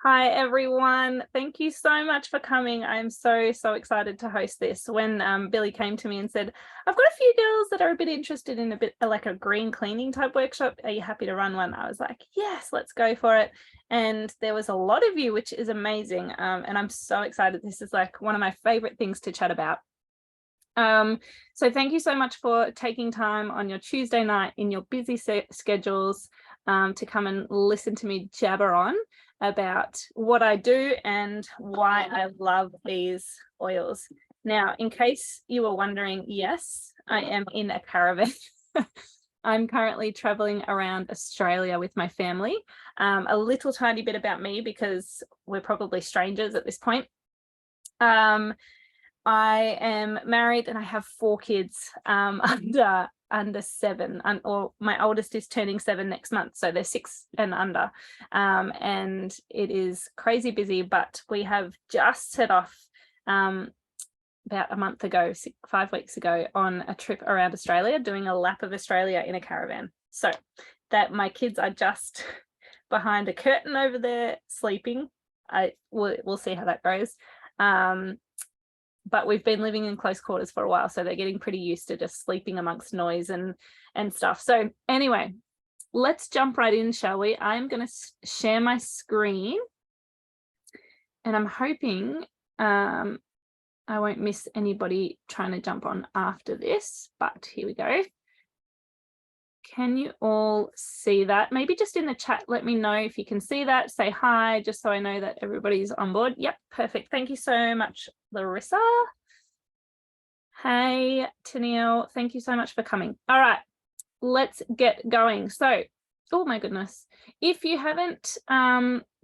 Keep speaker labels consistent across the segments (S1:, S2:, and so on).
S1: Hi, everyone. Thank you so much for coming. I'm so excited to host this. When Billy came to me and said, I've got a few girls that are a bit interested in a bit like a green cleaning type workshop. Are you happy to run one? I was like, yes, let's go for it. And there was a lot of you, which is amazing. And I'm so excited. This is like one of my favorite things to chat about. So thank you so much for taking time on your Tuesday night in your busy schedules to come and listen to me jabber on about what I do and why I love these oils. Now, in case you were wondering, yes, I am in a caravan. I'm currently traveling around Australia with my family. A little tiny bit about me because we're probably strangers at this point. I am married and I have 4 kids under 7, or my oldest is turning 7 next month, so they're 6 and under, and it is crazy busy, but we have just set off about a month ago, 5 weeks ago, on a trip around Australia, doing a lap of Australia in a caravan. So that my kids are just behind a curtain over there sleeping. We'll see how that goes. But we've been living in close quarters for a while, so they're getting pretty used to just sleeping amongst noise and stuff. So anyway, let's jump right in, shall we? I'm going to share my screen, and I'm hoping I won't miss anybody trying to jump on after this, but here we go. Can you all see that? Maybe just in the chat, let me know if you can see that. Say hi, just so I know that everybody's on board. Yep, perfect. Thank you so much, Larissa. Hey, Tennille, thank you so much for coming. All right, let's get going. So, oh my goodness. If you haven't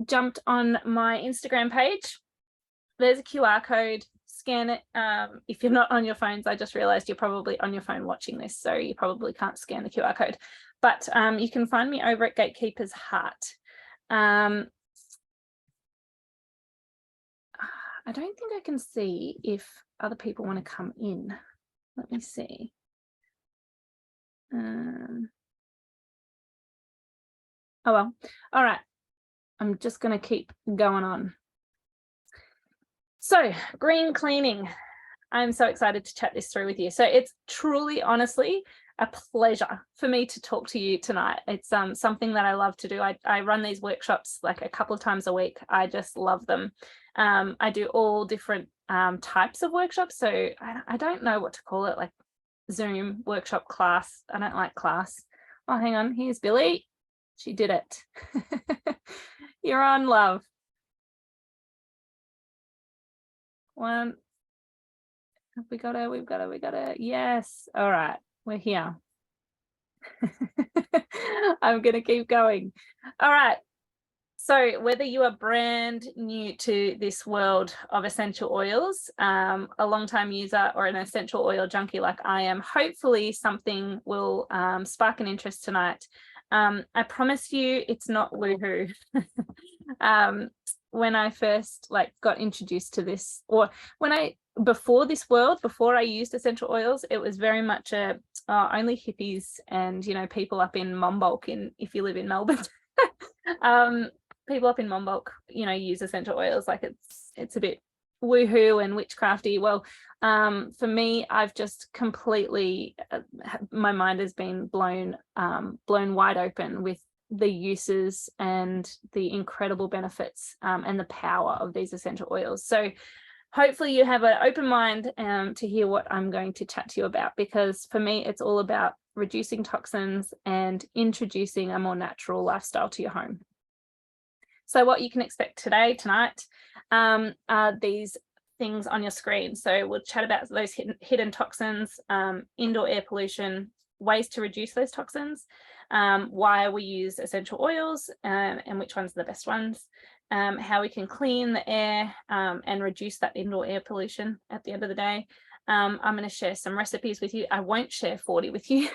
S1: jumped on my Instagram page, there's a QR code. Scan it. If you're not on your phones, I just realized you're probably on your phone watching this, so you probably can't scan the QR code. But you can find me over at Gatekeeper's Heart. I don't think I can see if other people want to come in. Let me see. Oh well. All right. I'm just going to keep going on. So, green cleaning. I'm so excited to chat this through with you. So it's truly, honestly, a pleasure for me to talk to you tonight. It's something that I love to do. I run these workshops like a couple of times a week. I just love them. I do all different types of workshops. So I don't know what to call it, like Zoom, workshop, class. I don't like class. Oh, hang on. Here's Billy. She did it. You're on, love. One. We got her. Yes. All right. We're here. I'm going to keep going. All right. So whether you are brand new to this world of essential oils, a long-time user, or an essential oil junkie like I am, hopefully something will spark an interest tonight. I promise you it's not woohoo. When I first got introduced to this, or before this world, before I used essential oils, it was very much only hippies and people up in Monbulk, if you live in Melbourne. People up in Monbulk use essential oils, like it's a bit woohoo and witchcrafty. Well, for me, I've just completely my mind has been blown wide open with the uses and the incredible benefits and the power of these essential oils. So hopefully you have an open mind to hear what I'm going to chat to you about, because for me, it's all about reducing toxins and introducing a more natural lifestyle to your home. So what you can expect tonight, are these things on your screen. So we'll chat about those hidden toxins, indoor air pollution, ways to reduce those toxins, why we use essential oils and which ones are the best ones, how we can clean the air and reduce that indoor air pollution at the end of the day. I'm going to share some recipes with you. I won't share 40 with you.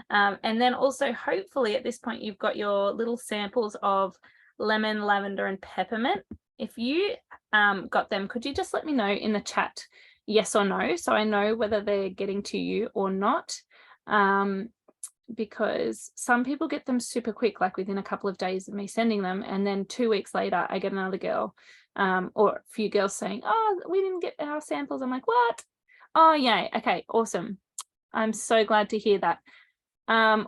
S1: And then also, hopefully at this point, you've got your little samples of lemon, lavender, and peppermint. If you got them, could you just let me know in the chat yes or no, so I know whether they're getting to you or not. because some people get them super quick, like within a couple of days of me sending them, and then 2 weeks later I get another girl or a few girls saying, oh, we didn't get our samples. I'm like, what? Oh, yay. Okay, awesome. I'm so glad to hear that.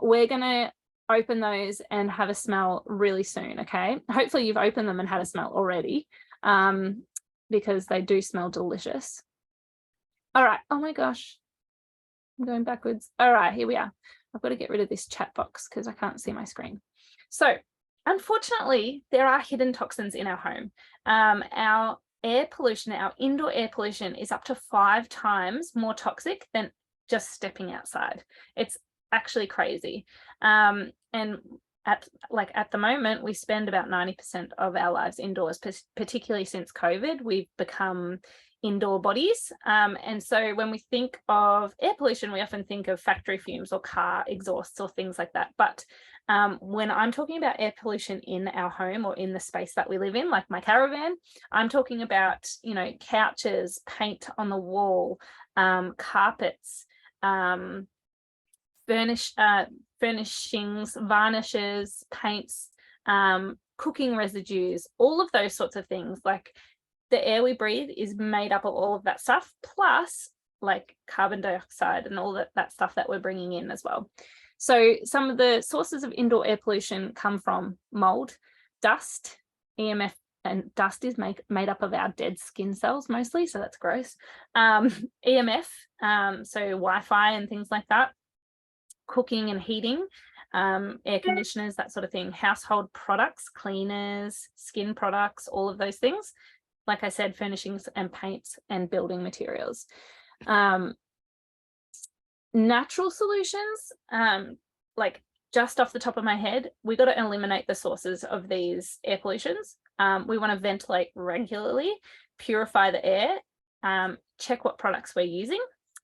S1: We're gonna open those and have a smell really soon. Okay, hopefully you've opened them and had a smell already, because they do smell delicious. All right. Oh my gosh, I'm going backwards. All right, here we are. I've got to get rid of this chat box because I can't see my screen. So unfortunately, there are hidden toxins in our home. Our air pollution, our indoor air pollution, is up to 5 times more toxic than just stepping outside. It's actually crazy. And at the moment, we spend about 90% of our lives indoors, particularly since COVID. We've become indoor bodies. And so when we think of air pollution, we often think of factory fumes or car exhausts or things like that. But when I'm talking about air pollution in our home or in the space that we live in, like my caravan, I'm talking about, you know, couches, paint on the wall, carpets, furnishings, varnishes, paints, cooking residues, all of those sorts of things. Like, the air we breathe is made up of all of that stuff, plus like carbon dioxide and all that stuff that we're bringing in as well. So some of the sources of indoor air pollution come from mold, dust, EMF, and dust is made up of our dead skin cells mostly, so that's gross. EMF, so Wi-Fi and things like that, cooking and heating, air conditioners, that sort of thing, household products, cleaners, skin products, all of those things. Like I said, furnishings and paints and building materials. Natural solutions, like just off the top of my head, we got to eliminate the sources of these air pollutions. We want to ventilate regularly, purify the air, check what products we're using,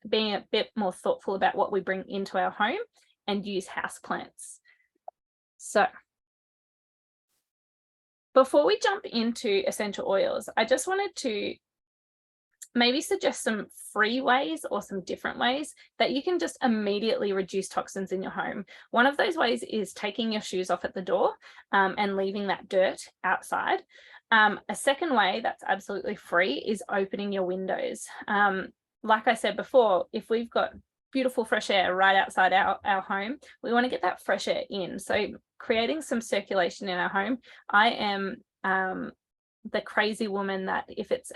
S1: being a bit more thoughtful about what we bring into our home, and use houseplants. So before we jump into essential oils, I just wanted to maybe suggest some free ways or some different ways that you can just immediately reduce toxins in your home. One of those ways is taking your shoes off at the door and leaving that dirt outside. A second way that's absolutely free is opening your windows. Like I said before, if we've got beautiful fresh air right outside our home, we want to get that fresh air in. So creating some circulation in our home. I am the crazy woman that if it's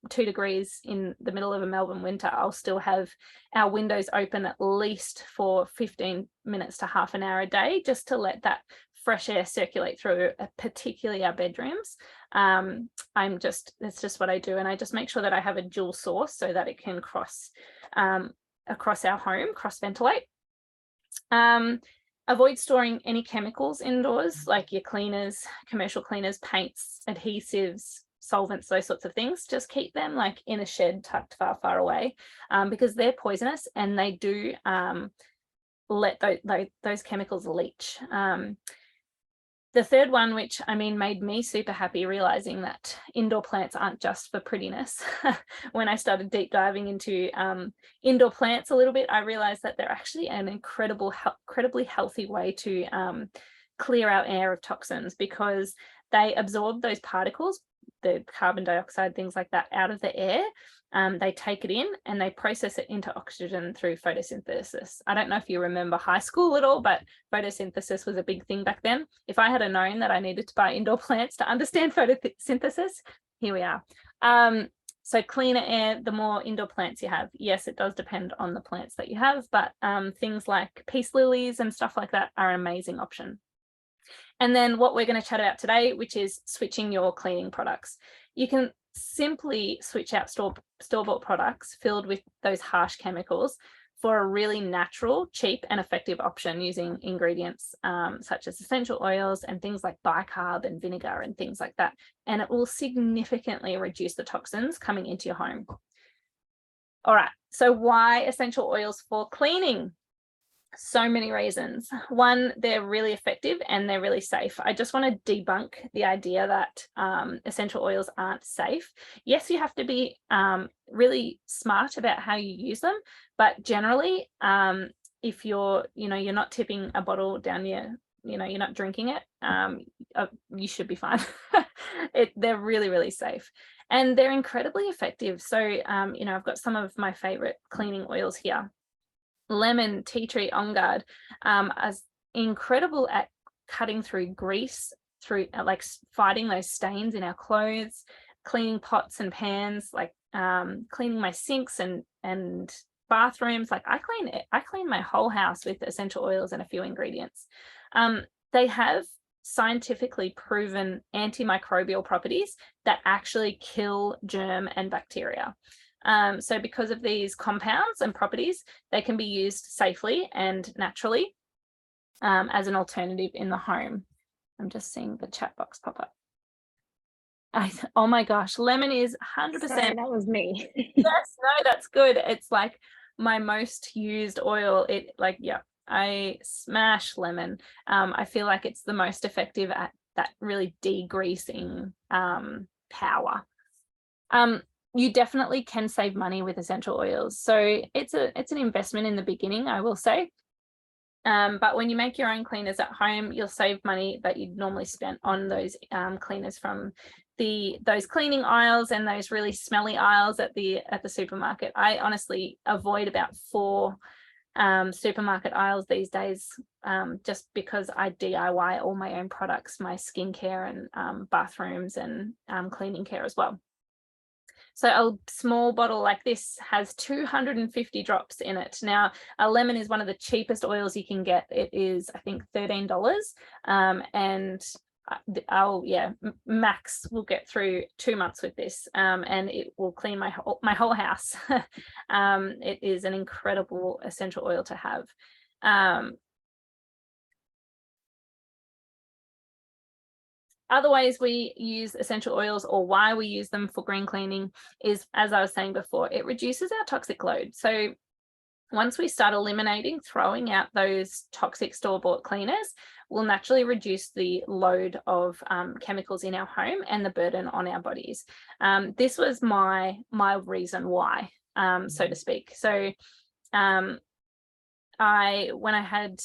S1: 2 degrees in the middle of a Melbourne winter, I'll still have our windows open at least for 15 minutes to half an hour a day, just to let that fresh air circulate through, particularly our bedrooms. That's just what I do. And I just make sure that I have a dual source so that it can cross across our home, cross ventilate. Avoid storing any chemicals indoors, like your cleaners, commercial cleaners, paints, adhesives, solvents, those sorts of things. Just keep them like in a shed tucked far, far away, because they're poisonous and they do let those chemicals leach. The third one, which made me super happy, realizing that indoor plants aren't just for prettiness. When I started deep diving into indoor plants a little bit, I realized that they're actually an incredibly healthy way to clear our air of toxins, because they absorb those particles, the carbon dioxide, things like that, out of the air. They take it in and they process it into oxygen through photosynthesis. I don't know if you remember high school at all, but photosynthesis was a big thing back then. If I had known that I needed to buy indoor plants to understand photosynthesis, here we are. So cleaner air, the more indoor plants you have. Yes, it does depend on the plants that you have, but things like peace lilies and stuff like that are an amazing option. And then what we're going to chat about today, which is switching your cleaning products. You can simply switch out store-bought products filled with those harsh chemicals for a really natural, cheap and effective option using ingredients such as essential oils and things like bicarb and vinegar and things like that. And it will significantly reduce the toxins coming into your home. All right, so why essential oils for cleaning? So many reasons. One, they're really effective and they're really safe. I just want to debunk the idea that essential oils aren't safe. Yes, you have to be really smart about how you use them, but generally if you're, you're not tipping a bottle down your, you're not drinking it, you should be fine. They're really, really safe, and they're incredibly effective. So, I've got some of my favorite cleaning oils here. Lemon, tea tree, On Guard, as incredible at cutting through grease, through like fighting those stains in our clothes, cleaning pots and pans, like cleaning my sinks and bathrooms. Like I clean my whole house with essential oils and a few ingredients. They have scientifically proven antimicrobial properties that actually kill germ and bacteria. So because of these compounds and properties, they can be used safely and naturally as an alternative in the home. I'm just seeing the chat box pop up. Oh my gosh, lemon is 100%.
S2: Sorry, that was me.
S1: Yes, no, that's good. It's like my most used oil. I smash lemon. I feel like it's the most effective at that really degreasing power. You definitely can save money with essential oils. So it's an investment in the beginning, I will say. But when you make your own cleaners at home, you'll save money that you'd normally spend on those cleaners from those cleaning aisles and those really smelly aisles at the supermarket. I honestly avoid about 4 supermarket aisles these days, just because I DIY all my own products, my skincare and bathrooms and cleaning care as well. So a small bottle like this has 250 drops in it. Now, a lemon is one of the cheapest oils you can get. It is, I think, $13. And max will get through 2 months with this, and it will clean my whole house. It is an incredible essential oil to have. Other ways we use essential oils, or why we use them for green cleaning, is, as I was saying before, it reduces our toxic load. So once we start eliminating, throwing out those toxic store-bought cleaners, we'll naturally reduce the load of chemicals in our home and the burden on our bodies. This was my reason why, so to speak. So when I had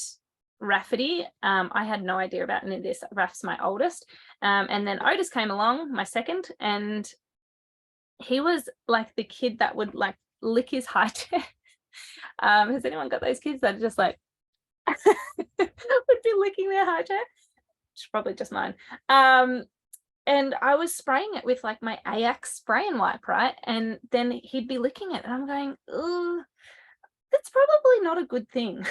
S1: Rafferty, I had no idea about any of this. Raph's my oldest, and then Otis came along, my second, and he was like the kid that would like lick his high chair. Has anyone got those kids that are just like would be licking their high chair? It's probably just mine. And I was spraying it with like my Ajax spray and wipe, right? And then he'd be licking it, and I'm going, oh, that's probably not a good thing.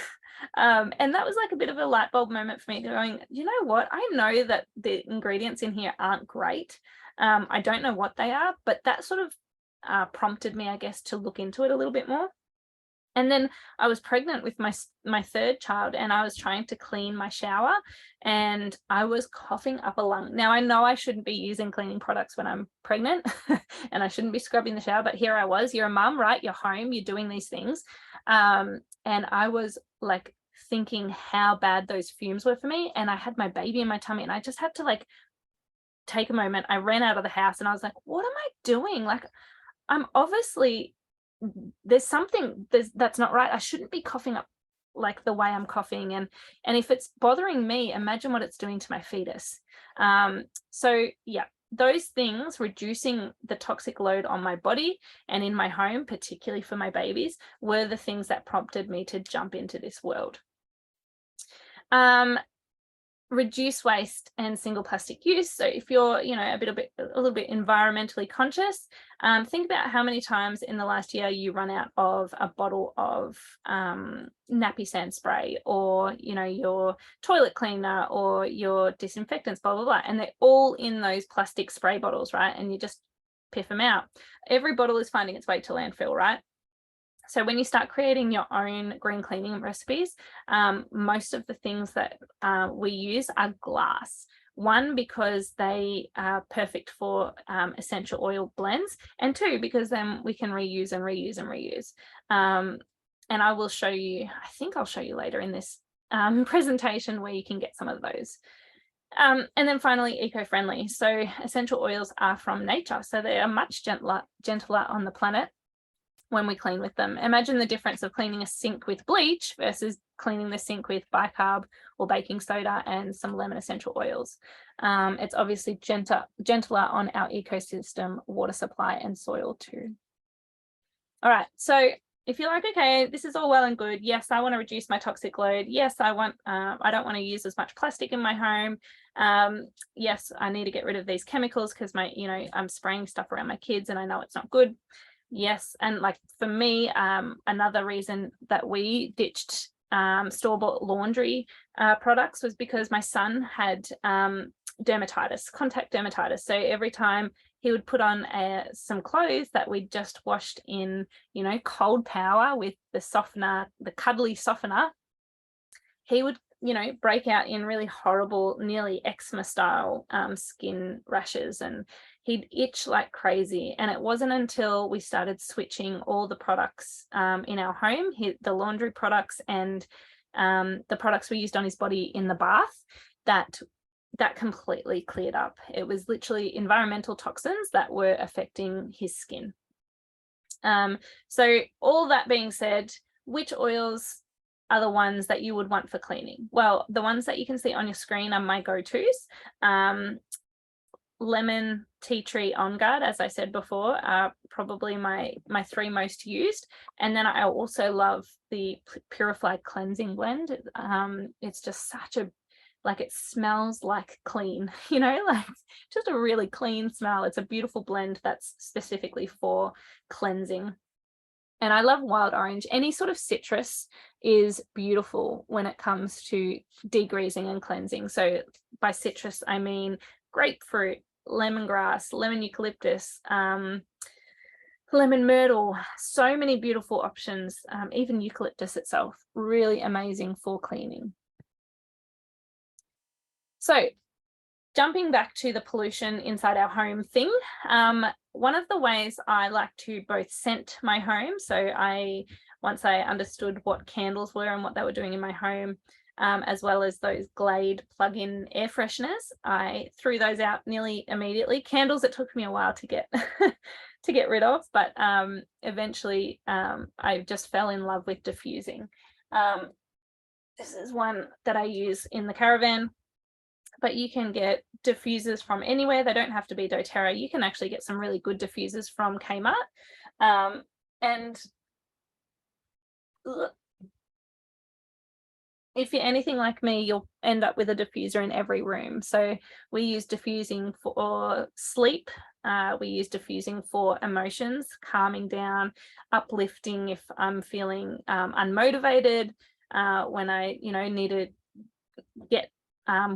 S1: And that was like a bit of a light bulb moment for me, going, you know what? I know that the ingredients in here aren't great. I don't know what they are, but that sort of prompted me, I guess, to look into it a little bit more. And then I was pregnant with my third child, and I was trying to clean my shower, and I was coughing up a lung. Now, I know I shouldn't be using cleaning products when I'm pregnant and I shouldn't be scrubbing the shower, but here I was. You're a mum, right? You're home, you're doing these things. And I was like thinking how bad those fumes were for me. And I had my baby in my tummy, and I just had to like take a moment. I ran out of the house, and I was like, what am I doing? Like, I'm obviously, there's something that's not right. I shouldn't be coughing up like the way I'm coughing, and if it's bothering me, imagine what it's doing to my fetus. So yeah, those things, reducing the toxic load on my body and in my home, particularly for my babies, were the things that prompted me to jump into this world. Reduce waste and single plastic use. So if you're, a little bit environmentally conscious, think about how many times in the last year you run out of a bottle of nappy sand spray, or your toilet cleaner, or your disinfectants, blah blah blah, and they're all in those plastic spray bottles, right? And you just piff them out. Every bottle is finding its way to landfill, right? So when you start creating your own green cleaning recipes, most of the things that we use are glass. One, because they are perfect for essential oil blends, and two, because then we can reuse and reuse and reuse. And I will show you, I think I'll show you later in this presentation where you can get some of those. And then finally, eco-friendly. So essential oils are from nature, so they are much gentler on the planet. when we clean with them. Imagine the difference of cleaning a sink with bleach versus cleaning the sink with bicarb or baking soda and some lemon essential oils. It's obviously gentler on our ecosystem, water supply and soil too. All right, so if you're like, okay, this is all well and good. Yes, I want to reduce my toxic load. Yes, I don't want to use as much plastic in my home. Yes, I need to get rid of these chemicals because I'm spraying stuff around my kids and I know it's not good. Yes, and like for me, another reason that we ditched store-bought laundry products was because my son had dermatitis, contact dermatitis. So every time he would put on some clothes that we'd just washed in, cold power with the softener, the cuddly softener, he would, break out in really horrible, nearly eczema style skin rashes, and he'd itch like crazy. And it wasn't until we started switching all the products in our home, the laundry products and the products we used on his body in the bath, that completely cleared up. It was literally environmental toxins that were affecting his skin. So all that being said, which oils are the ones that you would want for cleaning? Well, the ones that you can see on your screen are my go-tos. Lemon, tea tree, On Guard, as I said before, are probably my three most used. And then I also love the Purified Cleansing Blend. It's just such a, like, it smells like clean, like just a really clean smell. It's a beautiful blend that's specifically for cleansing. And I love wild orange. Any sort of citrus is beautiful when it comes to degreasing and cleansing. So by citrus, I mean grapefruit, lemongrass, lemon eucalyptus, lemon myrtle, so many beautiful options. Even eucalyptus itself, really amazing for cleaning. So jumping back to the pollution inside our home thing, one of the ways I like to both scent my home, so once I understood what candles were and what they were doing in my home, as well as those Glade plug-in air fresheners, I threw those out nearly immediately. Candles, it took me a while to get to get rid of, but eventually I just fell in love with diffusing. This is one that I use in the caravan, but you can get diffusers from anywhere. They don't have to be doTERRA. You can actually get some really good diffusers from Kmart. And if you're anything like me, you'll end up with a diffuser in every room. So we use diffusing for sleep. We use diffusing for emotions, calming down, uplifting if I'm feeling unmotivated, when I, need to get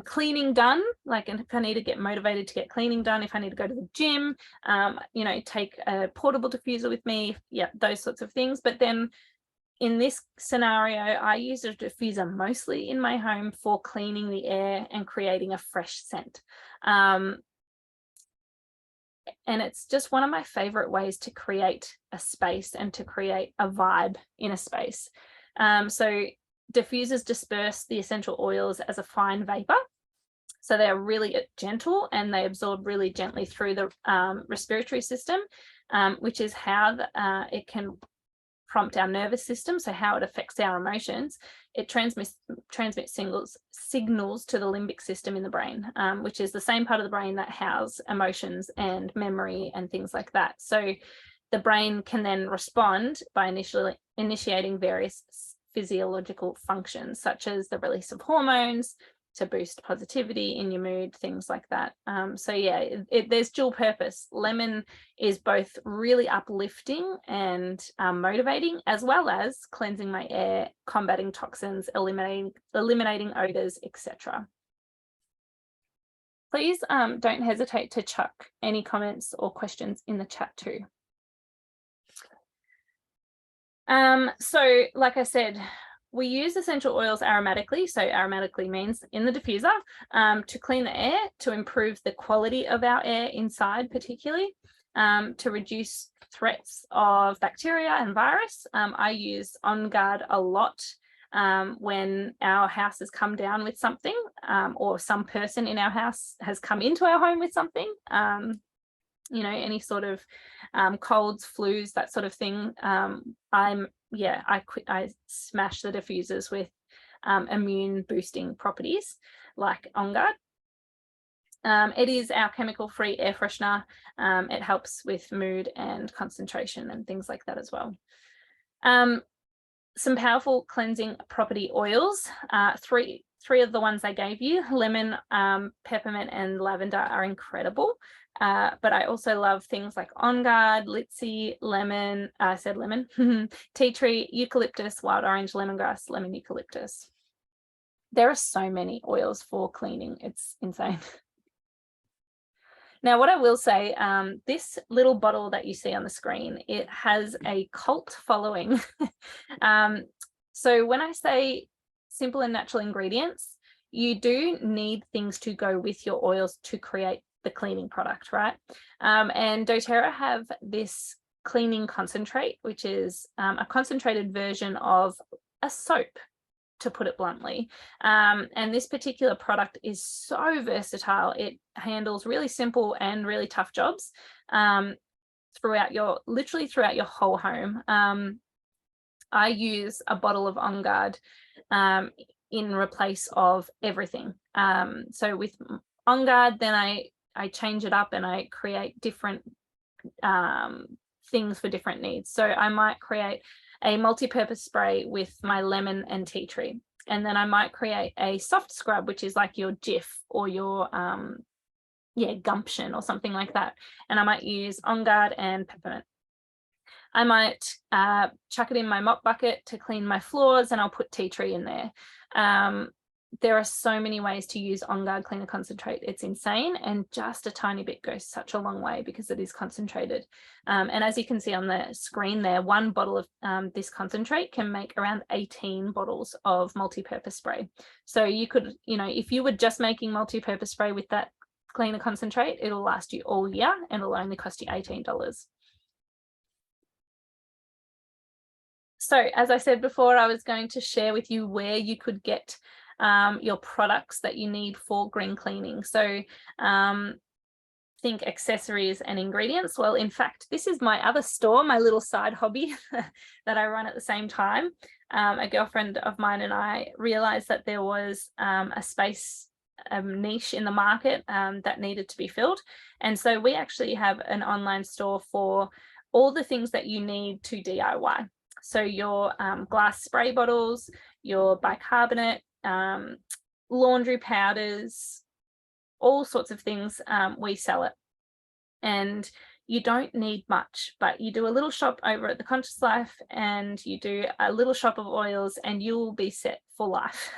S1: cleaning done, like if I need to get motivated to get cleaning done, if I need to go to the gym, take a portable diffuser with me, those sorts of things. But then in this scenario, I use a diffuser mostly in my home for cleaning the air and creating a fresh scent. And it's just one of my favorite ways to create a space and to create a vibe in a space. So diffusers disperse the essential oils as a fine vapor. So they're really gentle and they absorb really gently through the respiratory system, which is how it can prompt our nervous system, so how it affects our emotions. It transmits signals to the limbic system in the brain, which is the same part of the brain that houses emotions and memory and things like that. So the brain can then respond by initiating various physiological functions, such as the release of hormones to boost positivity in your mood, things like that. So yeah, there's dual purpose. Lemon is both really uplifting and motivating, as well as cleansing my air, combating toxins, eliminating odors, etc. Please don't hesitate to chuck any comments or questions in the chat too. So like I said, we use essential oils aromatically. So aromatically means in the diffuser, to clean the air, to improve the quality of our air inside, particularly, to reduce threats of bacteria and virus. I use On Guard a lot when our house has come down with something, or some person in our house has come into our home with something. you know, any sort of colds, flus, that sort of thing. I smash the diffusers with immune boosting properties like On Guard. It is our chemical-free air freshener. It helps with mood and concentration and things like that as well. Some powerful cleansing property oils. Three of the ones I gave you, lemon, peppermint, and lavender, are incredible. But I also love things like On Guard, Litsi, lemon, I said lemon, tea tree, eucalyptus, wild orange, lemongrass, lemon eucalyptus. There are so many oils for cleaning. It's insane. Now, what I will say, this little bottle that you see on the screen, it has a cult following. So when I say simple and natural ingredients, you do need things to go with your oils to create the cleaning product, right? And doTERRA have this cleaning concentrate, which is a concentrated version of a soap, to put it bluntly. And this particular product is so versatile. It handles really simple and really tough jobs literally throughout your whole home. I use a bottle of On Guard in replace of everything. So with On Guard, then I change it up and I create different things for different needs. So I might create a multi-purpose spray with my lemon and tea tree. And then I might create a soft scrub, which is like your Jif or your Gumption or something like that. And I might use On Guard and peppermint. I might chuck it in my mop bucket to clean my floors, and I'll put tea tree in there. There are so many ways to use On Guard cleaner concentrate. It's insane, and just a tiny bit goes such a long way because it is concentrated. And as you can see on the screen there, one bottle of this concentrate can make around 18 bottles of multi-purpose spray. So you could, you know, if you were just making multi-purpose spray with that cleaner concentrate, it'll last you all year and it'll only cost you $18. So as I said before, I was going to share with you where you could get your products that you need for green cleaning. So think accessories and ingredients. Well, in fact, this is my other store, my little side hobby that I run at the same time. A girlfriend of mine and I realized that there was a space niche in the market that needed to be filled. And so we actually have an online store for all the things that you need to DIY. So your glass spray bottles, your bicarbonate, laundry powders, all sorts of things, we sell it. And you don't need much, but you do a little shop over at The Conscious Life and you do a little shop of oils and you will be set for life.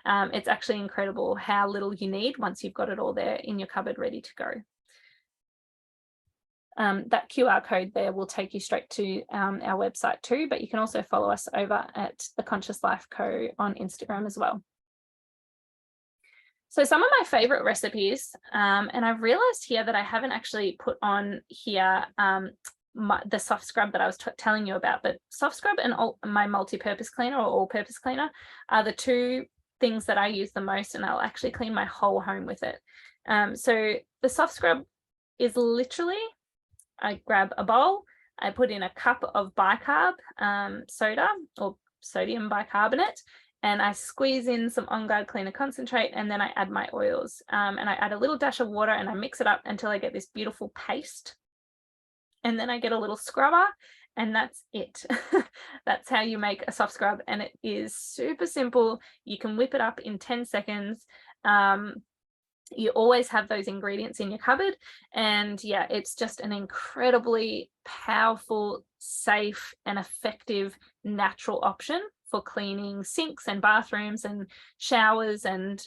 S1: It's actually incredible how little you need once you've got it all there in your cupboard ready to go. That QR code there will take you straight to our website too, but you can also follow us over at The Conscious Life Co on Instagram as well. So some of my favorite recipes, and I've realized here that I haven't actually put on here the soft scrub that I was telling you about, but soft scrub and my multi-purpose cleaner or all-purpose cleaner are the two things that I use the most, and I'll actually clean my whole home with it. So the soft scrub is literally, I grab a bowl, I put in a cup of bicarb soda or sodium bicarbonate, and I squeeze in some On Guard cleaner concentrate, and then I add my oils. And I add a little dash of water and I mix it up until I get this beautiful paste. And then I get a little scrubber, and that's it. That's how you make a soft scrub, and it is super simple. You can whip it up in 10 seconds. You always have those ingredients in your cupboard, and yeah, it's just an incredibly powerful, safe and effective natural option for cleaning sinks and bathrooms and showers and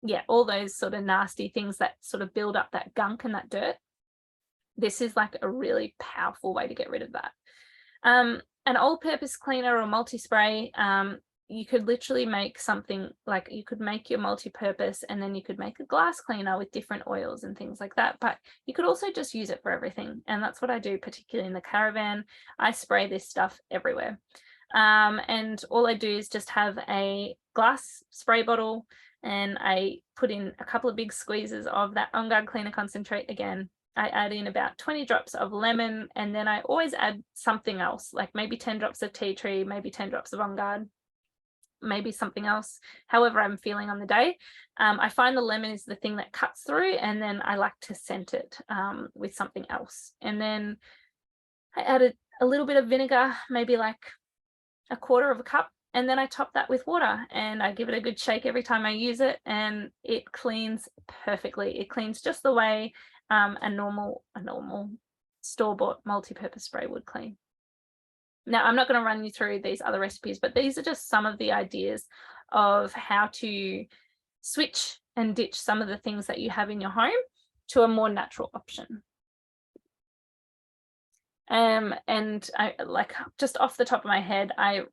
S1: yeah, all those sort of nasty things that sort of build up that gunk and that dirt. This is like a really powerful way to get rid of that. An all-purpose cleaner or multi-spray, you could literally make something like, you could make your multi-purpose and then you could make a glass cleaner with different oils and things like that, but you could also just use it for everything. And that's what I do, particularly in the caravan. I spray this stuff everywhere. And all I do is just have a glass spray bottle and I put in a couple of big squeezes of that On Guard cleaner concentrate again. I add in about 20 drops of lemon, and then I always add something else, like maybe 10 drops of tea tree, maybe 10 drops of On Guard, maybe something else, however I'm feeling on the day. I find the lemon is the thing that cuts through, and then I like to scent it with something else. And then I added a little bit of vinegar, maybe like a quarter of a cup, and then I top that with water, and I give it a good shake every time I use it, and it cleans perfectly. It cleans just the way a normal store-bought multi-purpose spray would clean. Now, I'm not going to run you through these other recipes, but these are just some of the ideas of how to switch and ditch some of the things that you have in your home to a more natural option. And I, like, just off the top of my head, I,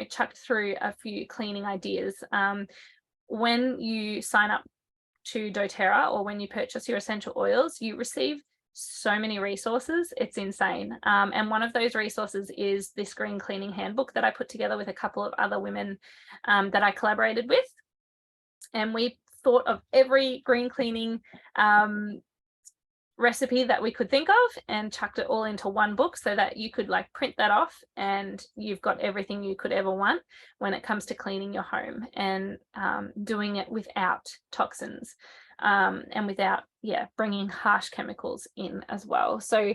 S1: chucked through a few cleaning ideas. When you sign up to doTERRA, or when you purchase your essential oils, you receive so many resources. It's insane. And one of those resources is this green cleaning handbook that I put together with a couple of other women that I collaborated with. And we thought of every green cleaning recipe that we could think of and chucked it all into one book, so that you could like print that off and you've got everything you could ever want when it comes to cleaning your home, and doing it without toxins and without bringing harsh chemicals in as well. So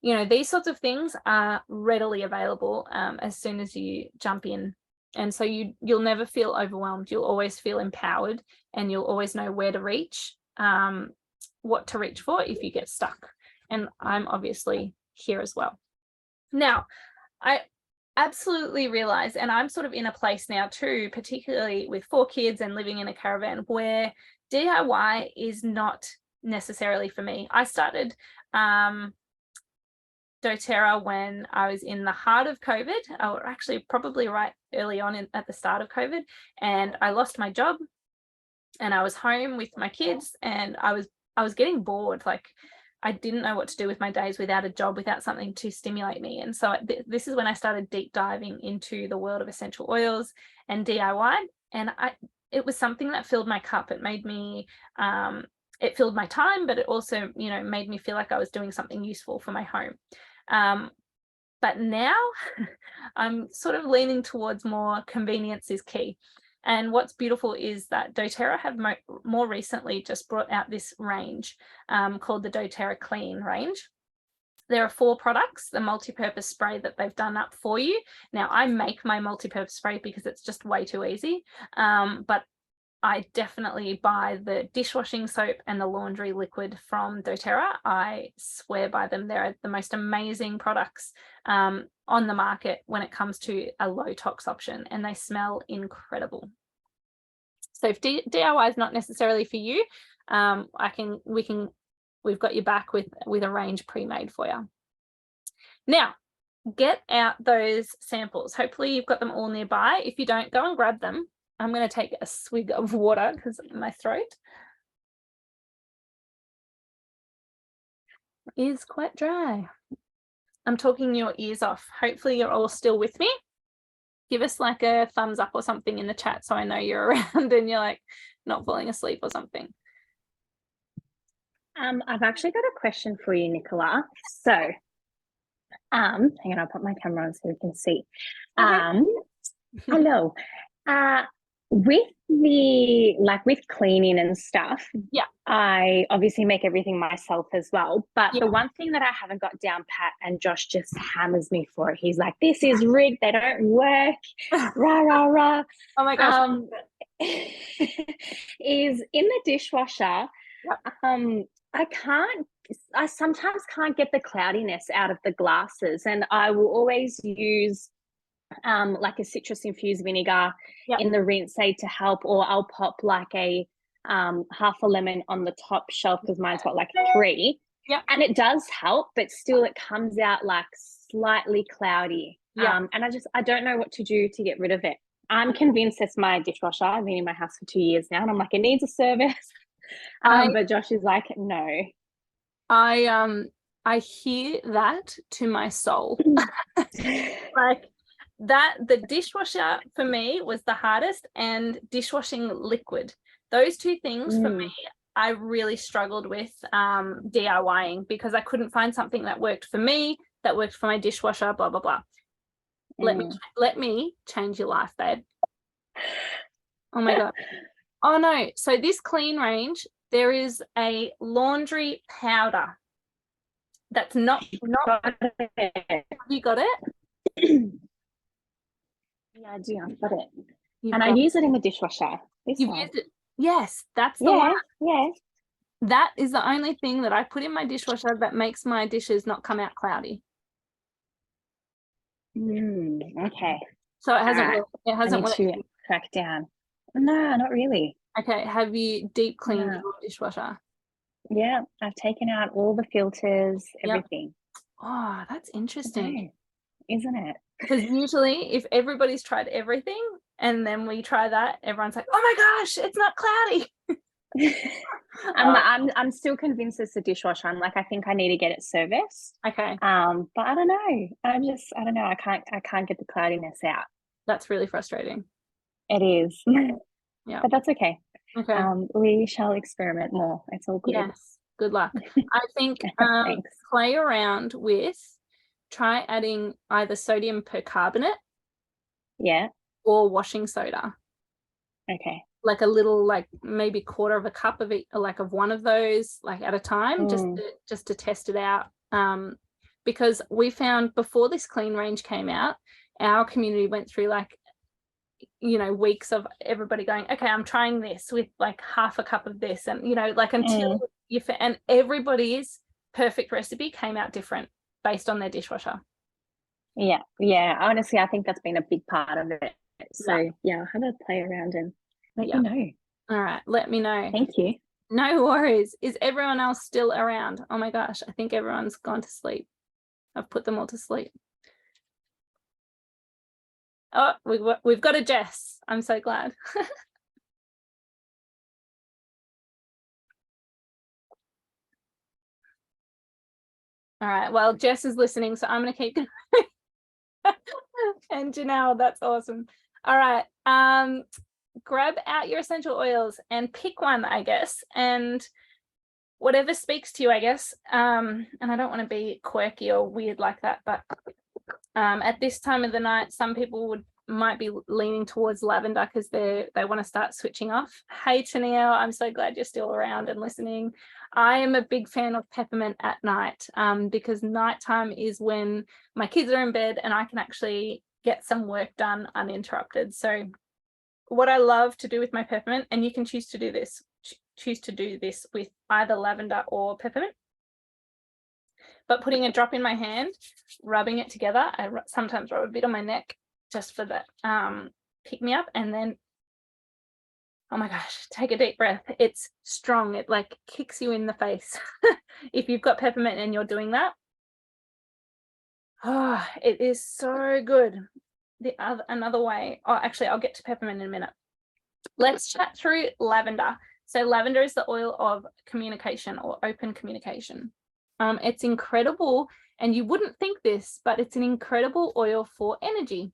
S1: these sorts of things are readily available as soon as you jump in, and so you'll never feel overwhelmed. You'll always feel empowered, and you'll always know where to reach, what to reach for if you get stuck. And I'm obviously here as well. Now, I absolutely realize, and I'm sort of in a place now too, particularly with 4 kids and living in a caravan, where DIY is not necessarily for me. I started doTERRA when I was in the heart of COVID, or actually probably right early on at the start of COVID, and I lost my job, and I was home with my kids, and I was getting bored. Like, I didn't know what to do with my days without a job, without something to stimulate me. And so this is when I started deep diving into the world of essential oils and DIY. And it was something that filled my cup. It made me, it filled my time, but it also, made me feel like I was doing something useful for my home. But now I'm sort of leaning towards more convenience is key. And what's beautiful is that doTERRA have more recently just brought out this range called the doTERRA Clean range. There are 4 products, the multi-purpose spray that they've done up for you. Now, I make my multi-purpose spray because it's just way too easy, but I definitely buy the dishwashing soap and the laundry liquid from doTERRA. I swear by them. They're the most amazing products on the market when it comes to a low tox option, and they smell incredible. So if DIY is not necessarily for you, we've got you back with a range pre-made for you. Now, get out those samples. Hopefully you've got them all nearby. If you don't, go and grab them. I'm going to take a swig of water because my throat is quite dry. I'm talking your ears off. Hopefully you're all still with me. Give us like a thumbs up or something in the chat so I know you're around and you're like not falling asleep or something.
S2: I've actually got a question for you, Nicola. So, hang on, I'll put my camera on so we can see. Hello. With with cleaning and stuff, I obviously make everything myself as well. But the one thing that I haven't got down pat, and Josh just hammers me for it. He's like, "This is rigged. They don't work." Rah rah rah.
S1: Oh my gosh.
S2: Is in the dishwasher. I sometimes can't get the cloudiness out of the glasses, and I will always use like a citrus infused vinegar in the rinse aid to help, or I'll pop like a half a lemon on the top shelf because mine's got like 3, and it does help, but still it comes out like slightly cloudy. And I don't know what to do to get rid of it. I'm convinced it's my dishwasher. I've been in my house for 2 years now, and I'm like, it needs a service. But Josh is like, no.
S1: I hear that to my soul. Like that, the dishwasher for me was the hardest, and dishwashing liquid. Those 2 things for me I really struggled with DIYing because I couldn't find something that worked for me, that worked for my dishwasher, blah, blah, blah. Let me change your life, babe. Oh my God. Oh no. So this clean range, there is a laundry powder. That's not
S2: Got it.
S1: have you got it?
S2: Yeah, I do. I've got it.
S1: You've
S2: And I
S1: got
S2: use it in the dishwasher. This
S1: You've
S2: one.
S1: used it. Yes, that's the one.
S2: Yeah.
S1: That is the only thing that I put in my dishwasher that makes my dishes not come out cloudy.
S2: Okay.
S1: So it hasn't
S2: Alright.
S1: worked. It hasn't
S2: I need
S1: worked.
S2: to crack down. No, not really.
S1: Okay. Have you deep cleaned
S2: No.
S1: your dishwasher?
S2: Yeah, I've taken out all the filters,
S1: Yep.
S2: everything.
S1: Oh, that's interesting.
S2: Isn't it?
S1: Because usually if everybody's tried everything and then we try that, everyone's like, oh my gosh, it's not cloudy.
S2: I'm still convinced it's the dishwasher. I'm like, I think I need to get it serviced.
S1: Okay.
S2: But I don't know. I don't know. I can't get the cloudiness out.
S1: That's really frustrating.
S2: It is.
S1: Yeah.
S2: But that's okay.
S1: Okay.
S2: We shall experiment more. It's all good.
S1: Yes. Good luck. I think
S2: Thanks.
S1: play around with, try adding either sodium percarbonate
S2: Yeah.
S1: or washing soda.
S2: Okay.
S1: Like a little, like maybe quarter of a cup of it, like of one of those, like at a time, just to test it out. Because we found before this clean range came out, our community went through like, you know, weeks of everybody going, okay, I'm trying this with like half a cup of this, and you know, like until and everybody's perfect recipe came out different based on their dishwasher.
S2: Yeah. Honestly, I think that's been a big part of it. So yeah, I'll have a play around and let you know.
S1: All right, let me know.
S2: Thank you.
S1: No worries. Is everyone else still around? Oh my gosh, I think everyone's gone to sleep. I've put them all to sleep. Oh, we've got a Jess. I'm so glad. All right, well, Jess is listening, so I'm going to keep going. And Janelle, that's awesome. All right, grab out your essential oils and pick one, I guess, and whatever speaks to you, I guess. And I don't want to be quirky or weird like that, but at this time of the night, some people might be leaning towards lavender because they want to start switching off. Hey Tennille, I'm so glad you're still around and listening. I am a big fan of peppermint at night because nighttime is when my kids are in bed and I can actually get some work done uninterrupted. So what I love to do with my peppermint, and you can choose to do this with either lavender or peppermint, but putting a drop in my hand, rubbing it together. I sometimes rub a bit on my neck just for that pick me up, and then, oh my gosh, take a deep breath. It's strong. It like kicks you in the face. If you've got peppermint and you're doing that, oh, it is so good. Another way, oh, actually, I'll get to peppermint in a minute. Let's chat through lavender. So lavender is the oil of communication or open communication. It's incredible, and you wouldn't think this, but it's an incredible oil for energy.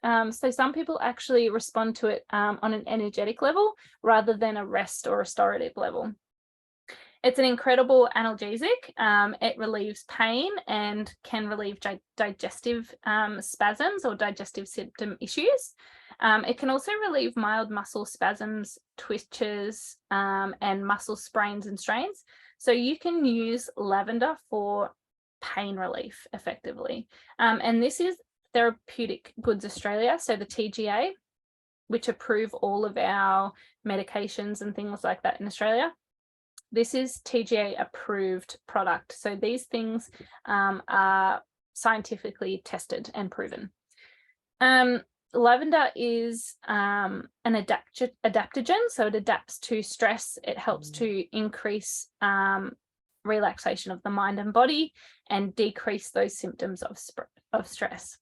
S1: So some people actually respond to it on an energetic level rather than a rest or restorative level. It's an incredible analgesic. It relieves pain and can relieve digestive spasms or digestive symptom issues. It can also relieve mild muscle spasms, twitches, and muscle sprains and strains. So you can use lavender for pain relief effectively. And this is Therapeutic Goods Australia, so the TGA, which approve all of our medications and things like that in Australia. This is TGA approved product. So these things are scientifically tested and proven. Lavender is an adaptogen, so it adapts to stress. It helps to increase relaxation of the mind and body and decrease those symptoms of stress.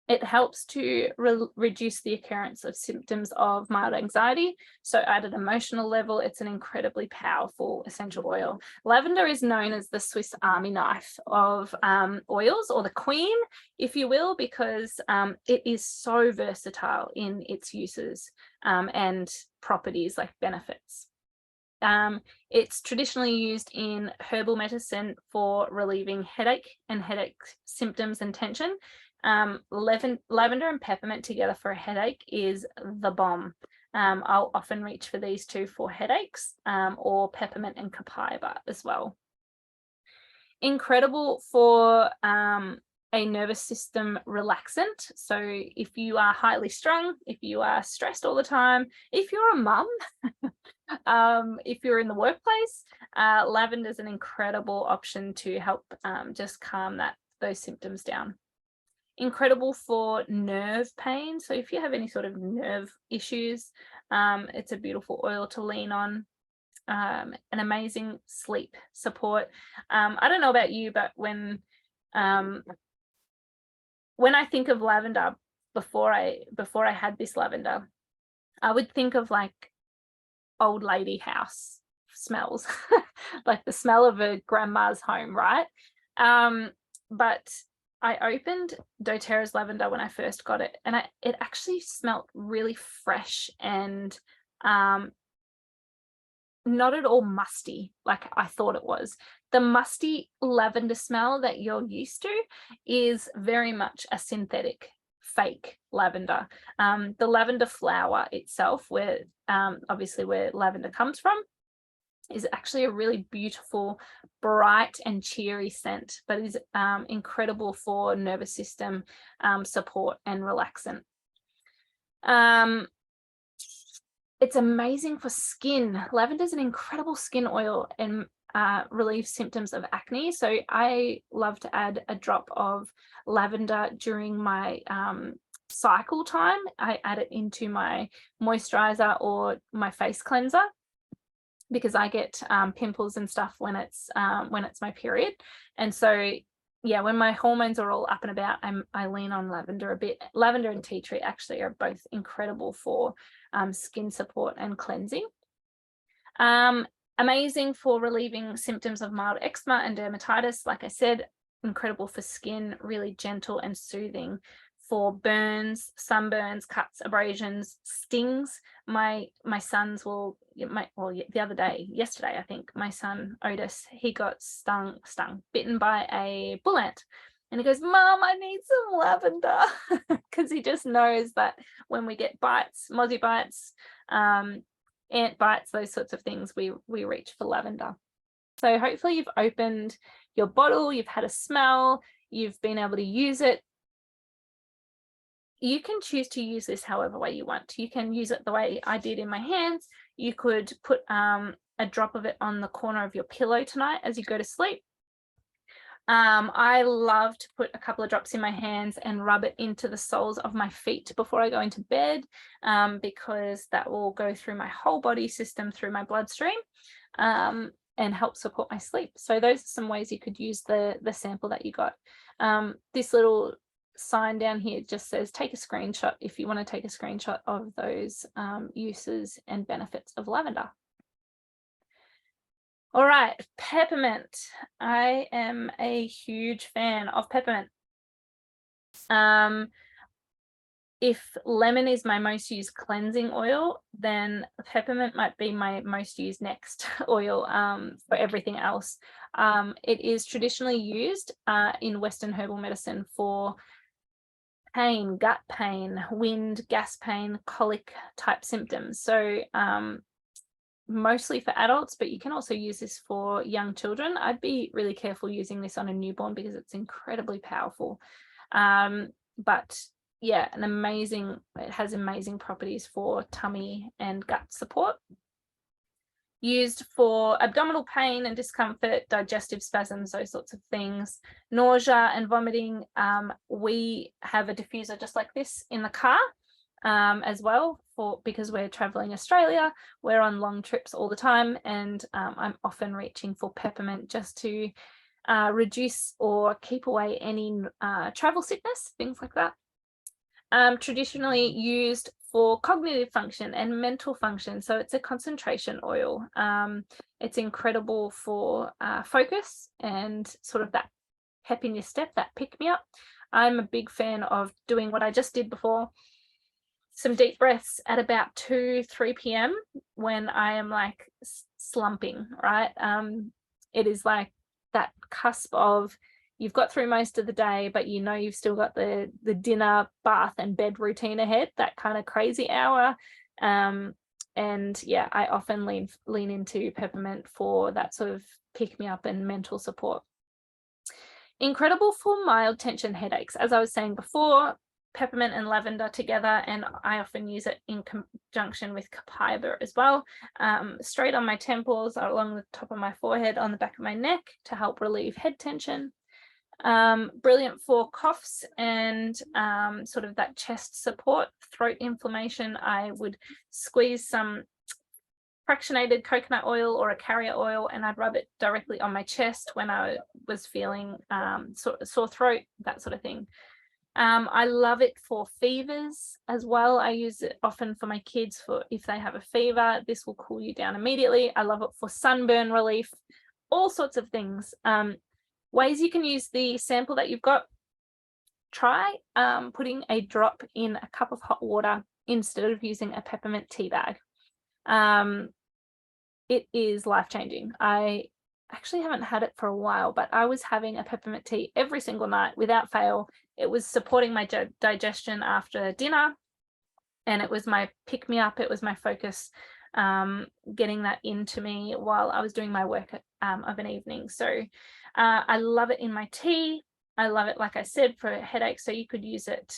S1: It helps to reduce the occurrence of symptoms of mild anxiety. So at an emotional level, it's an incredibly powerful essential oil. Lavender is known as the Swiss Army knife of oils, or the queen, if you will, because it is so versatile in its uses and properties like benefits. It's traditionally used in herbal medicine for relieving headache and headache symptoms and tension. Lavender and peppermint together for a headache is the bomb. I'll often reach for these two for headaches, or peppermint and copaiba as well. Incredible for a nervous system relaxant. So if you are highly strung, if you are stressed all the time, if you're a mum, if you're in the workplace, lavender is an incredible option to help just calm those symptoms down. Incredible for nerve pain. So if you have any sort of nerve issues, it's a beautiful oil to lean on. An amazing sleep support. I don't know about you, but when I think of lavender, before I had this lavender, I would think of like old lady house smells, like the smell of a grandma's home, right? But I opened doTERRA's lavender when I first got it, and it actually smelled really fresh and not at all musty like I thought it was. The musty lavender smell that you're used to is very much a synthetic, fake lavender. The lavender flower itself, where obviously where lavender comes from, is actually a really beautiful, bright and cheery scent, but is incredible for nervous system support and relaxant. It's amazing for skin. Lavender is an incredible skin oil and relieves symptoms of acne. So I love to add a drop of lavender during my cycle time. I add it into my moisturizer or my face cleanser, because I get pimples and stuff when it's my period. And so yeah, when my hormones are all up and about, I lean on lavender a bit. Lavender and tea tree actually are both incredible for skin support and cleansing. Amazing for relieving symptoms of mild eczema and dermatitis. Like I said, incredible for skin, really gentle and soothing for burns, sunburns, cuts, abrasions, stings. My sons will, the other day, yesterday, I think, my son Otis, he got bitten by a bull ant. And he goes, "Mom, I need some lavender," because he just knows that when we get bites, mozzie bites, ant bites, those sorts of things, we reach for lavender. So hopefully you've opened your bottle, you've had a smell, you've been able to use it. You can choose to use this however way you want. You can use it the way I did in my hands. You could put a drop of it on the corner of your pillow tonight as you go to sleep. I love to put a couple of drops in my hands and rub it into the soles of my feet before I go into bed, because that will go through my whole body system, through my bloodstream, and help support my sleep. So those are some ways you could use the sample that you got. This little sign down here just says take a screenshot if you want to take a screenshot of those uses and benefits of lavender. All right, peppermint. I am a huge fan of peppermint. If lemon is my most used cleansing oil, then peppermint might be my most used next oil for everything else. It is traditionally used in Western herbal medicine for pain, gut pain, wind, gas pain, colic type symptoms. So mostly for adults, but you can also use this for young children. I'd be really careful using this on a newborn because it's incredibly powerful. But yeah, it has amazing properties for tummy and gut support. Used for abdominal pain and discomfort, digestive spasms, those sorts of things, nausea and vomiting. We have a diffuser just like this in the car as well, because we're traveling Australia, we're on long trips all the time, and I'm often reaching for peppermint just to reduce or keep away any travel sickness, things like that. Traditionally used for cognitive function and mental function, so it's a concentration oil. It's incredible for focus and sort of that pep in your step, that pick me up. I'm a big fan of doing what I just did before, some deep breaths at about 2-3 p.m. when I am like slumping, right? It is like that cusp of you've got through most of the day, but you know you've still got the dinner, bath, and bed routine ahead, that kind of crazy hour. And yeah, I often lean into peppermint for that sort of pick me up and mental support. Incredible for mild tension headaches. As I was saying before, peppermint and lavender together, and I often use it in conjunction with copaiba as well, straight on my temples, along the top of my forehead, on the back of my neck, to help relieve head tension. Brilliant for coughs and sort of that chest support, throat inflammation. I would squeeze some fractionated coconut oil or a carrier oil, and I'd rub it directly on my chest when I was feeling sore throat, that sort of thing. I love it for fevers as well. I use it often for my kids for if they have a fever. This will cool you down immediately. I love it for sunburn relief, all sorts of things. Ways you can use the sample that you've got. Try putting a drop in a cup of hot water instead of using a peppermint tea bag. It is life-changing. I actually haven't had it for a while, but I was having a peppermint tea every single night without fail. It was supporting my digestion after dinner, and it was my pick-me-up. It was my focus, getting that into me while I was doing my work of an evening. So I love it in my tea. I love it, like I said, for headaches. So you could use it,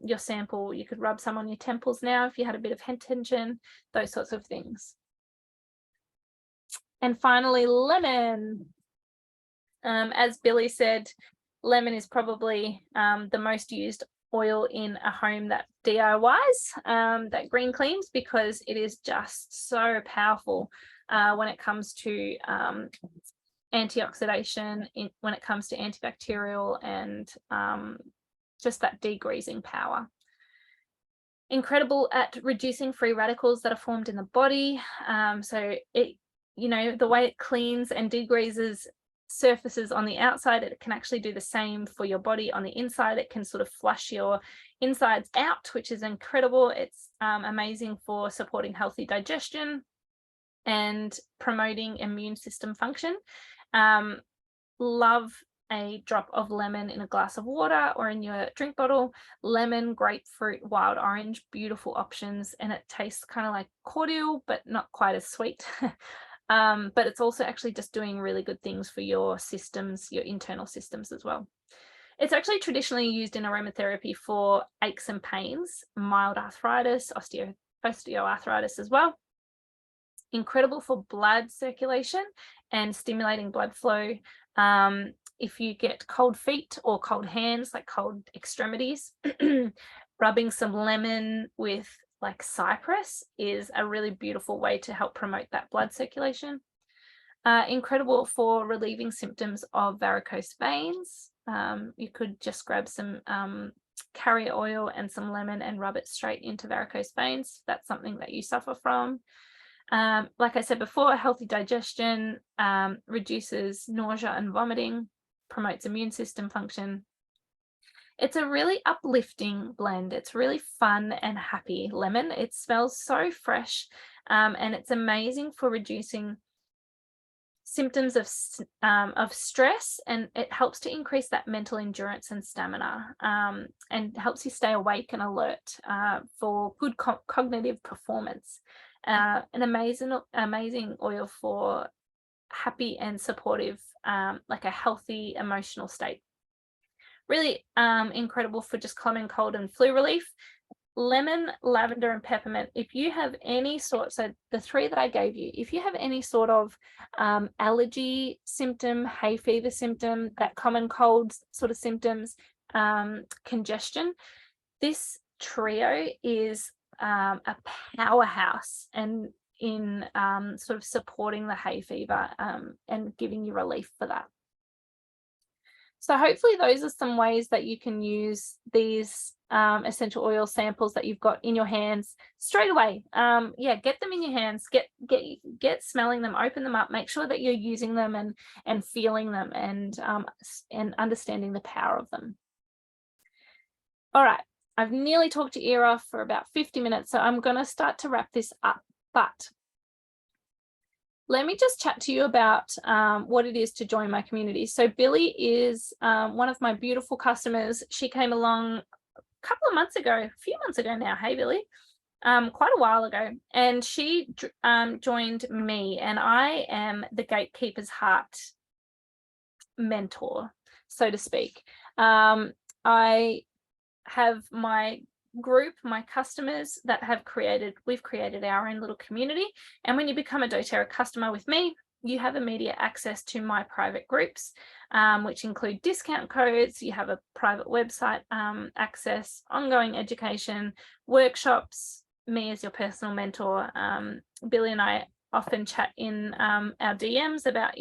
S1: your sample, you could rub some on your temples now if you had a bit of head tension, those sorts of things. And finally, lemon. As Billy said, lemon is probably the most used oil in a home that DIYs, that green cleans, because it is just so powerful when it comes to antioxidation, when it comes to antibacterial, and just that degreasing power. Incredible at reducing free radicals that are formed in the body. So it, you know, the way it cleans and degreases surfaces on the outside, it can actually do the same for your body on the inside. It can sort of flush your insides out, which is incredible. It's amazing for supporting healthy digestion and promoting immune system function. Love a drop of lemon in a glass of water or in your drink bottle. Lemon, grapefruit, wild orange, beautiful options, and it tastes kind of like cordial but not quite as sweet. But it's also actually just doing really good things for your systems, your internal systems as well. It's actually traditionally used in aromatherapy for aches and pains, mild arthritis, osteoarthritis as well. Incredible for blood circulation and stimulating blood flow. If you get cold feet or cold hands, like cold extremities, rubbing some lemon with like cypress is a really beautiful way to help promote that blood circulation. Incredible for relieving symptoms of varicose veins. You could just grab some carrier oil and some lemon and rub it straight into varicose veins. That's something that you suffer from. Like I said before, healthy digestion, reduces nausea and vomiting, promotes immune system function. It's a really uplifting blend. It's really fun and happy lemon. It smells so fresh, and it's amazing for reducing symptoms of stress, and it helps to increase that mental endurance and stamina, and helps you stay awake and alert for good cognitive performance. An amazing oil for happy and supportive, like a healthy emotional state. Really incredible for just common cold and flu relief. Lemon, lavender, and peppermint. If you have any sort, so the three that I gave you, if you have any sort of allergy symptom, hay fever symptom, that common cold sort of symptoms, congestion, this trio is a powerhouse and in sort of supporting the hay fever and giving you relief for that. So hopefully those are some ways that you can use these essential oil samples that you've got in your hands straight away. Yeah, get them in your hands, get smelling them, open them up, make sure that you're using them and feeling them and understanding the power of them. All right, I've nearly talked your ear off for about 50 minutes, so I'm going to start to wrap this up. But let me just chat to you about what it is to join my community. So Billy is one of my beautiful customers. She came along a couple of months ago, a few months ago now. Hey, Billy. Quite a while ago, and she joined me, and I am the Gatekeeper's Heart mentor, so to speak. I have my group, my customers that we've created our own little community, and when you become a doTERRA customer with me, you have immediate access to my private groups, which include discount codes. You have a private website access, ongoing education, workshops, me as your personal mentor. Billy and I often chat in our DMs about,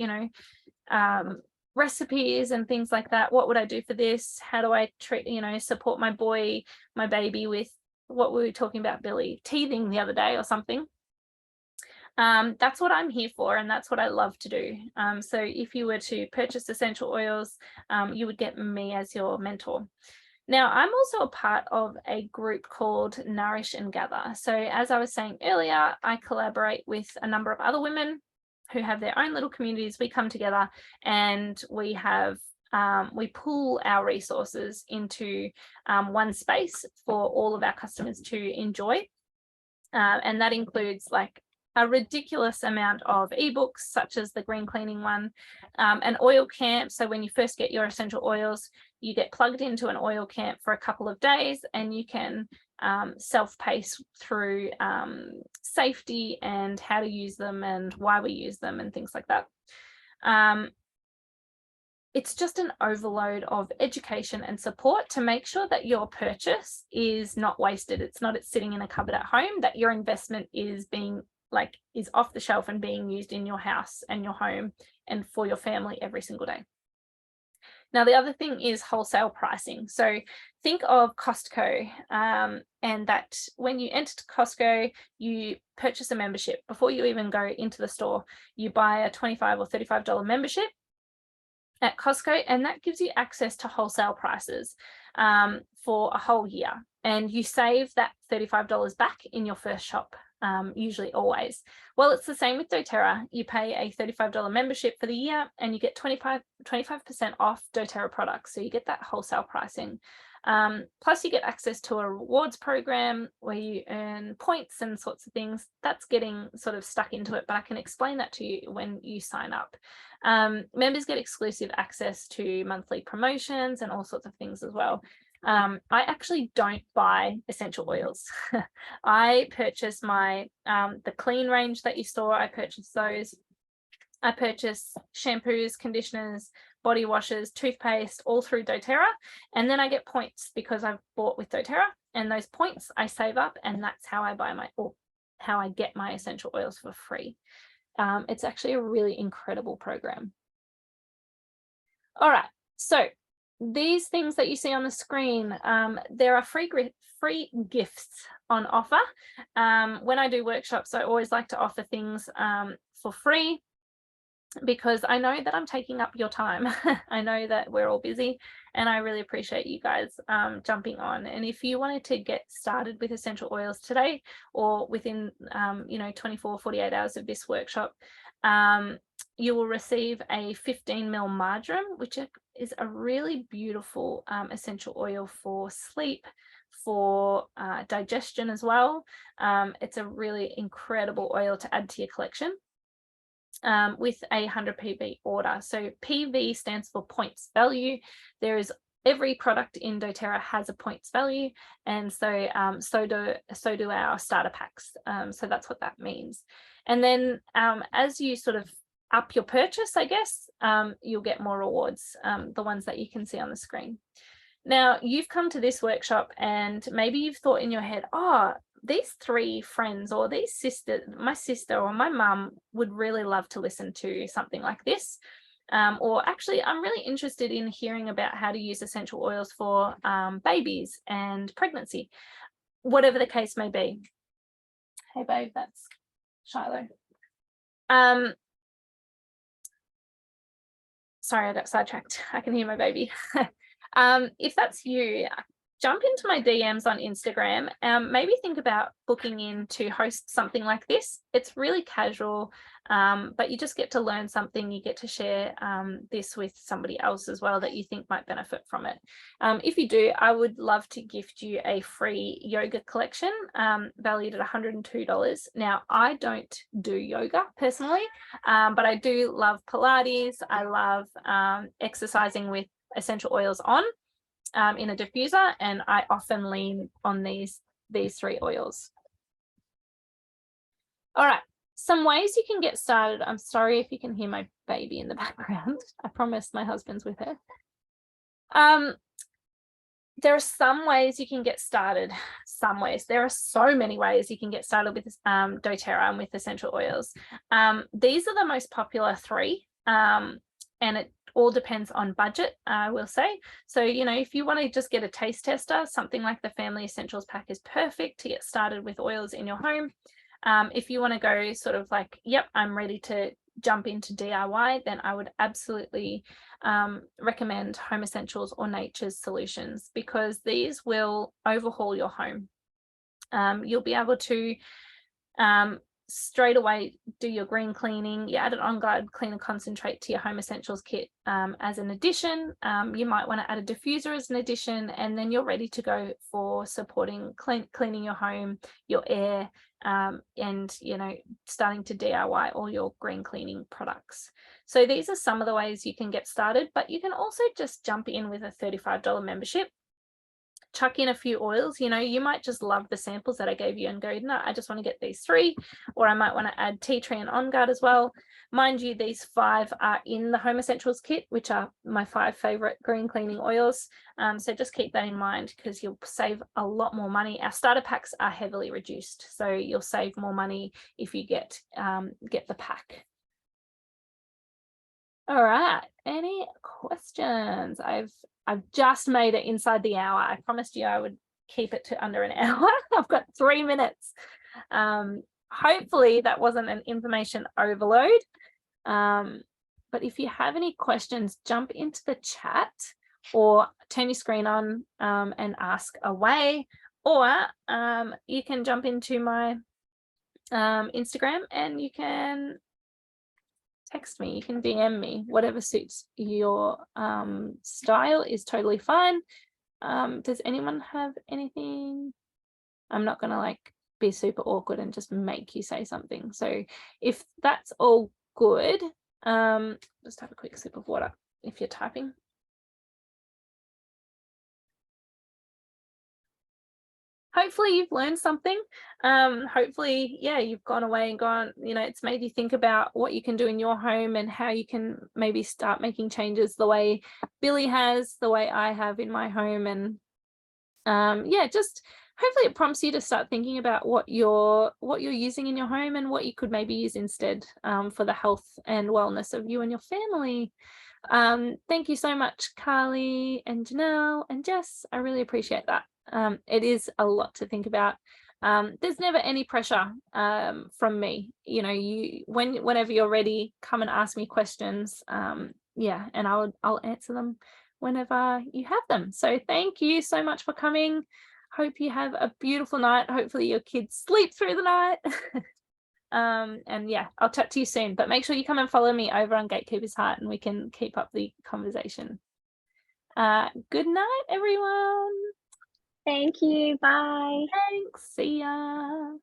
S1: recipes and things like that. What would I do for this? How do I treat, support my baby with what we were talking about, Billy, teething the other day or something. That's what I'm here for, and that's what I love to do. So if you were to purchase essential oils, you would get me as your mentor. Now, I'm also a part of a group called Nourish and Gather. So as I was saying earlier, I collaborate with a number of other women who have their own little communities. We come together and we pool our resources into one space for all of our customers to enjoy. And that includes like a ridiculous amount of ebooks, such as the green cleaning one, an oil camp. So when you first get your essential oils, you get plugged into an oil camp for a couple of days, and you can self-pace through safety and how to use them and why we use them and things like that. It's just an overload of education and support to make sure that your purchase is not wasted. It's sitting in a cupboard at home, that your investment is off the shelf and being used in your house and your home and for your family every single day. Now, the other thing is wholesale pricing. So think of Costco, and that when you enter Costco, you purchase a membership. Before you even go into the store, you buy a $25 or $35 membership at Costco, and that gives you access to wholesale prices for a whole year. And you save that $35 back in your first shop, usually always. Well, it's the same with doTERRA. You pay a $35 membership for the year and you get 25% off doTERRA products. So you get that wholesale pricing. Plus you get access to a rewards program where you earn points and sorts of things. That's getting sort of stuck into it, but I can explain that to you when you sign up. Members get exclusive access to monthly promotions and all sorts of things as well. I actually don't buy essential oils. I purchase the clean range that you store. I purchase those. I purchase shampoos, conditioners, body washes, toothpaste, all through doTERRA. And then I get points because I've bought with doTERRA, and those points I save up, and that's how I how I get my essential oils for free. It's actually a really incredible program. All right, so these things that you see on the screen, there are free gifts on offer. When I do workshops, I always like to offer things for free, because I know that I'm taking up your time. I know that we're all busy, and I really appreciate you guys jumping on. And if you wanted to get started with essential oils today, or within 24, 48 hours of this workshop, you will receive a 15 ml marjoram, which is a really beautiful essential oil for sleep, for digestion as well. It's a really incredible oil to add to your collection. With a 100 PV order. So PV stands for points value. Every product in doTERRA has a points value, and so so do our starter packs. So that's what that means. And then as you sort of up your purchase, I guess, you'll get more rewards, the ones that you can see on the screen. Now, you've come to this workshop and maybe you've thought in your head, oh, these three friends, or my sister or my mum would really love to listen to something like this. Or actually, I'm really interested in hearing about how to use essential oils for babies and pregnancy, whatever the case may be. Hey, babe, that's Shiloh. Sorry, I got sidetracked. I can hear my baby. If that's you, jump into my DMs on Instagram. Maybe think about booking in to host something like this. It's really casual, but you just get to learn something. You get to share this with somebody else as well that you think might benefit from it. If you do, I would love to gift you a free yoga collection valued at $102. Now, I don't do yoga personally, but I do love Pilates. I love exercising with essential oils on. In a diffuser, and I often lean on these 3 oils. All right, some ways you can get started. I'm sorry if you can hear my baby in the background. I promise my husband's with her. There are some ways you can get started. Some ways. There are so many ways you can get started with doTERRA and with essential oils. These are the most popular 3, and it all depends on budget, I will say. So, you know, if you want to just get a taste tester, something like the Family Essentials pack is perfect to get started with oils in your home. If you want to go sort of like, yep, I'm ready to jump into DIY, then I would absolutely recommend Home Essentials or Nature's Solutions, because these will overhaul your home. You'll be able to straight away do your green cleaning. You add an On Guard cleaner concentrate to your Home Essentials kit as an addition. You might want to add a diffuser as an addition, and then you're ready to go for supporting cleaning your home, your air, and, you know, starting to DIY all your green cleaning products. So these are some of the ways you can get started, but you can also just jump in with a $35 membership. Chuck in a few oils. You know, you might just love the samples that I gave you and go, no, I just want to get these 3, or I might want to add tea tree and On Guard as well. Mind you, these 5 are in the Home Essentials kit, which are my 5 favorite green cleaning oils. So just keep that in mind, because you'll save a lot more money. Our starter packs are heavily reduced, so you'll save more money if you get the pack. All right, any questions? I've just made it inside the hour. I promised you I would keep it to under an hour. I've got 3 minutes. Hopefully that wasn't an information overload. But if you have any questions, jump into the chat or turn your screen on and ask away, or you can jump into my Instagram and you can text me, you can DM me, whatever suits your style is totally fine. Does anyone have anything? I'm not gonna like be super awkward and just make you say something. So if that's all good, just have a quick sip of water if you're typing. Hopefully you've learned something. Hopefully, yeah, you've gone away and gone, you know, it's made you think about what you can do in your home and how you can maybe start making changes the way Billy has, the way I have in my home. And yeah, just hopefully it prompts you to start thinking about what you're using in your home and what you could maybe use instead for the health and wellness of you and your family. Thank you so much, Carly and Janelle and Jess. I really appreciate that. It is a lot to think about. There's never any pressure from me. You know, whenever you're ready, come and ask me questions. Yeah, and I'll answer them whenever you have them. So thank you so much for coming. Hope you have a beautiful night. Hopefully your kids sleep through the night. And yeah, I'll chat to you soon, but make sure you come and follow me over on Gatekeepers Heart and we can keep up the conversation. Good night, everyone.
S2: Thank you. Bye.
S1: Thanks. See ya.